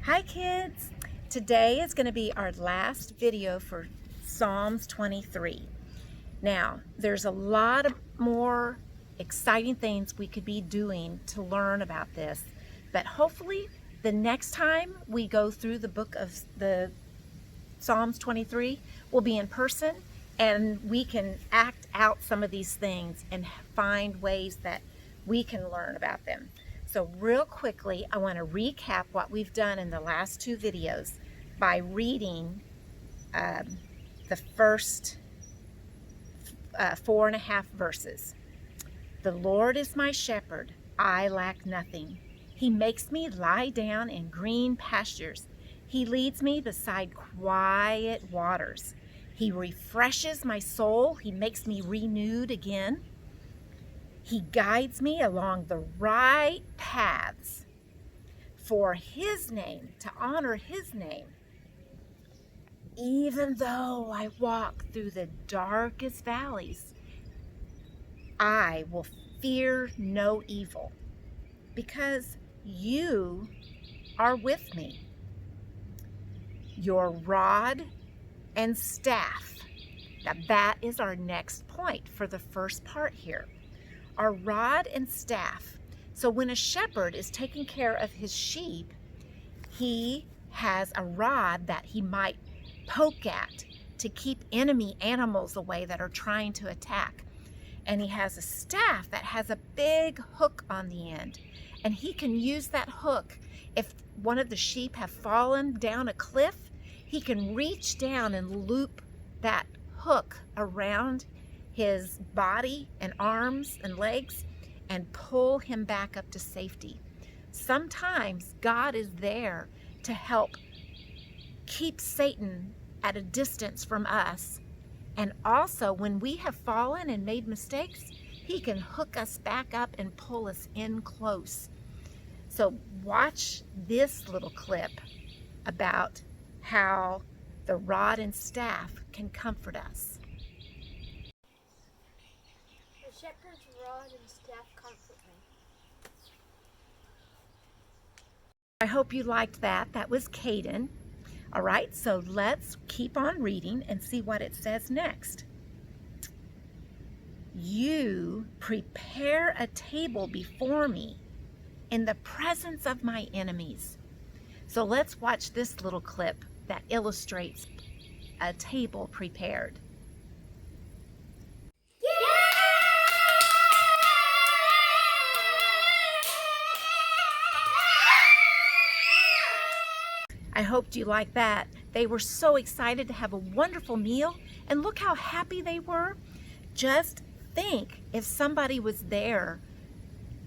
Hi kids! Today is going to be our last video for Psalms 23. Now, there's a lot of more exciting things we could be doing to learn about this, but hopefully the next time we go through the book of the Psalms 23, we'll be in person and we can act out some of these things and find ways that we can learn about them. So real quickly, I want to recap what we've done in the last two videos by reading the first 4.5 verses. The Lord is my shepherd, I lack nothing. He makes me lie down in green pastures. He leads me beside quiet waters. He refreshes my soul. He makes me renewed again. He guides me along the right paths for His name, to honor His name. Even though I walk through the darkest valleys, I will fear no evil, because You are with me. Your rod and staff. Now that is our next point for the first part here. Our rod and staff. So when a shepherd is taking care of his sheep, he has a rod that he might poke at to keep enemy animals away that are trying to attack. And he has a staff that has a big hook on the end. And he can use that hook. If one of the sheep have fallen down a cliff, he can reach down and loop that hook around his body and arms and legs and pull him back up to safety. Sometimes God is there to help keep Satan at a distance from us. And also when we have fallen and made mistakes, He can hook us back up and pull us in close. So watch this little clip about how the rod and staff can comfort us. The shepherd's rod and staff comfort me. I hope you liked that. That was Caden. All right, so let's keep on reading and see what it says next. You prepare a table before me in the presence of my enemies. So let's watch this little clip that illustrates a table prepared. I hoped you liked that. They were so excited to have a wonderful meal, and look how happy they were. Just think if somebody was there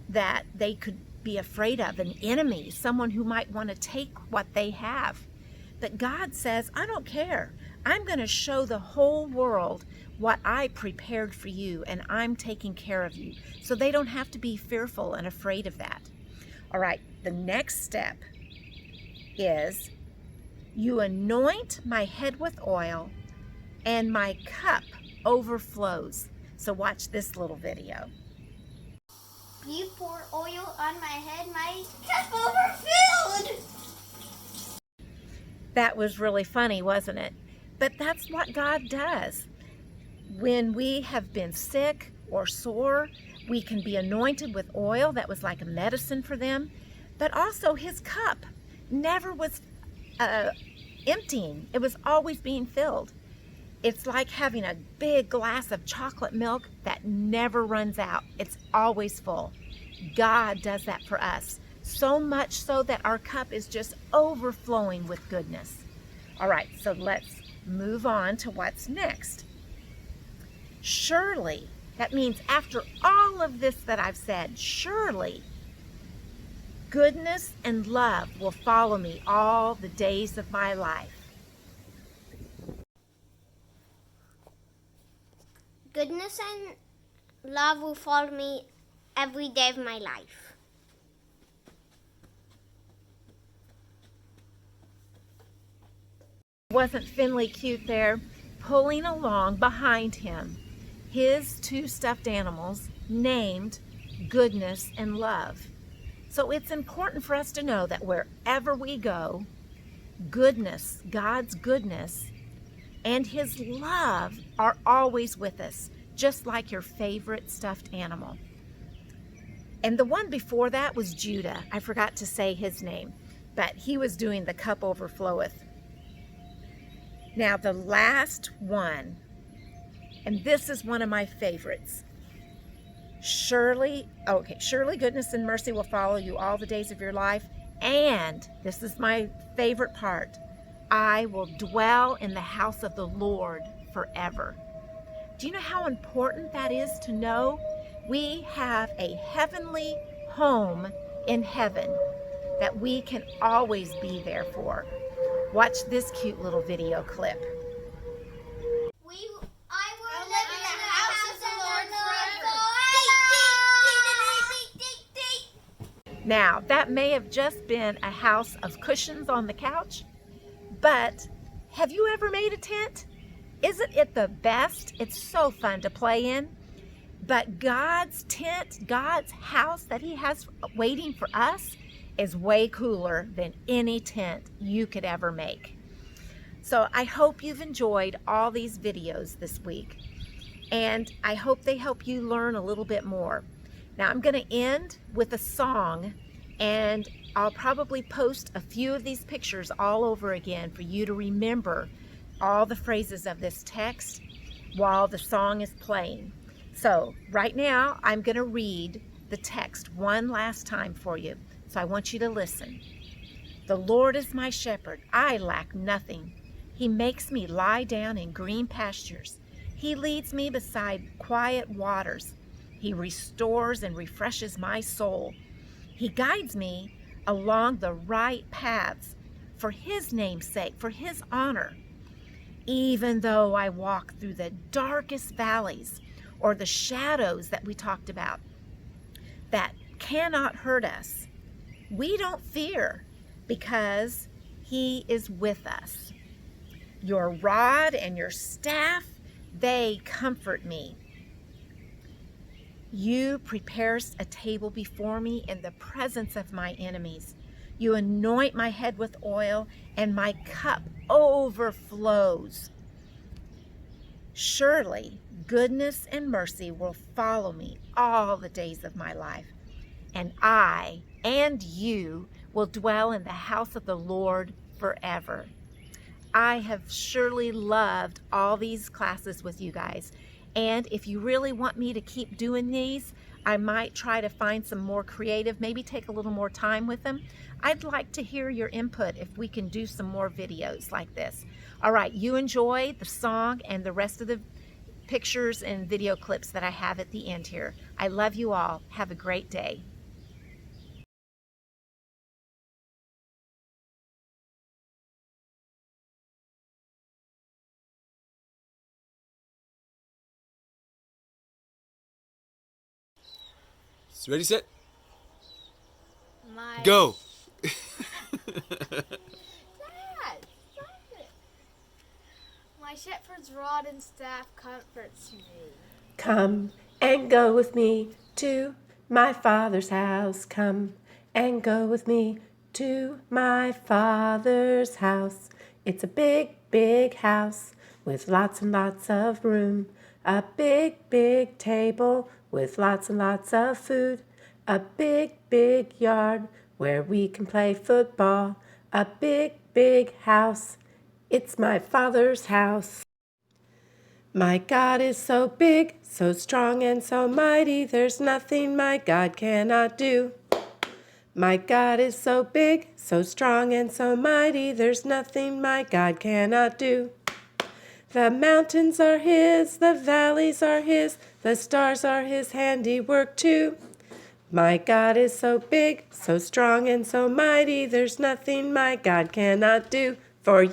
that they could be afraid of, an enemy, someone who might want to take what they have. But God says, I don't care. I'm going to show the whole world what I prepared for you, and I'm taking care of you. So they don't have to be fearful and afraid of that. All right, the next step is you anoint my head with oil and my cup overflows. So watch this little video. You pour oil on my head, my cup overfilled. That was really funny, wasn't it? But that's what God does. When we have been sick or sore, we can be anointed with oil. That was like a medicine for them. But also His cup never was emptying. It was always being filled. It's like having a big glass of chocolate milk that never runs out. It's always full. God does that for us, so much so that our cup is just overflowing with goodness. All right, so let's move on to what's next. Surely, that means after all of this that I've said, surely goodness and love will follow me all the days of my life. Goodness and love will follow me every day of my life. Wasn't Finley cute there, pulling along behind him his two stuffed animals named Goodness and Love? So it's important for us to know that wherever we go, goodness, God's goodness, and His love are always with us, just like your favorite stuffed animal. And the one before that was Judah. I forgot to say his name, but he was doing the cup overfloweth. Now the last one, and this is one of my favorites. Surely goodness and mercy will follow you all the days of your life. And this is my favorite part. I will dwell in the house of the Lord forever. Do you know how important that is to know? We have a heavenly home in heaven that we can always be there for. Watch this cute little video clip. I will live in the house of the Lord forever. Now, that may have just been a house of cushions on the couch, but have you ever made a tent? Isn't it the best? It's so fun to play in. But God's tent, God's house that He has waiting for us is way cooler than any tent you could ever make. So I hope you've enjoyed all these videos this week, and I hope they help you learn a little bit more. Now I'm going to end with a song, and I'll probably post a few of these pictures all over again for you to remember all the phrases of this text while the song is playing. So right now I'm going to read the text one last time for you. So I want you to listen. The Lord is my shepherd. I lack nothing. He makes me lie down in green pastures. He leads me beside quiet waters. He restores and refreshes my soul. He guides me along the right paths for His name's sake, for His honor. Even though I walk through the darkest valleys, or the shadows that we talked about that cannot hurt us, we don't fear because He is with us. Your rod and your staff, they comfort me. You prepare a table before me in the presence of my enemies. You anoint my head with oil, and my cup overflows. Surely goodness and mercy will follow me all the days of my life, and I and you will dwell in the house of the Lord forever. I have surely loved all these classes with you guys, and if you really want me to keep doing these, I might try to find some more creative, maybe take a little more time with them. I'd like to hear your input if we can do some more videos like this. All right, you enjoy the song and the rest of the pictures and video clips that I have at the end here. I love you all. Have a great day. Ready, set, My go. Dad, stop it. My shepherd's rod and staff comforts me. Come and go with me to my Father's house. Come and go with me to my Father's house. It's a big, big house with lots and lots of room. A big, big table with lots and lots of food. A big, big yard where we can play football. A big, big house. It's my Father's house. My God is so big, so strong, and so mighty, there's nothing my God cannot do. My God is so big, so strong, and so mighty, there's nothing my God cannot do. The mountains are His, the valleys are His, the stars are His handiwork too. My God is so big, so strong, and so mighty, there's nothing my God cannot do for you.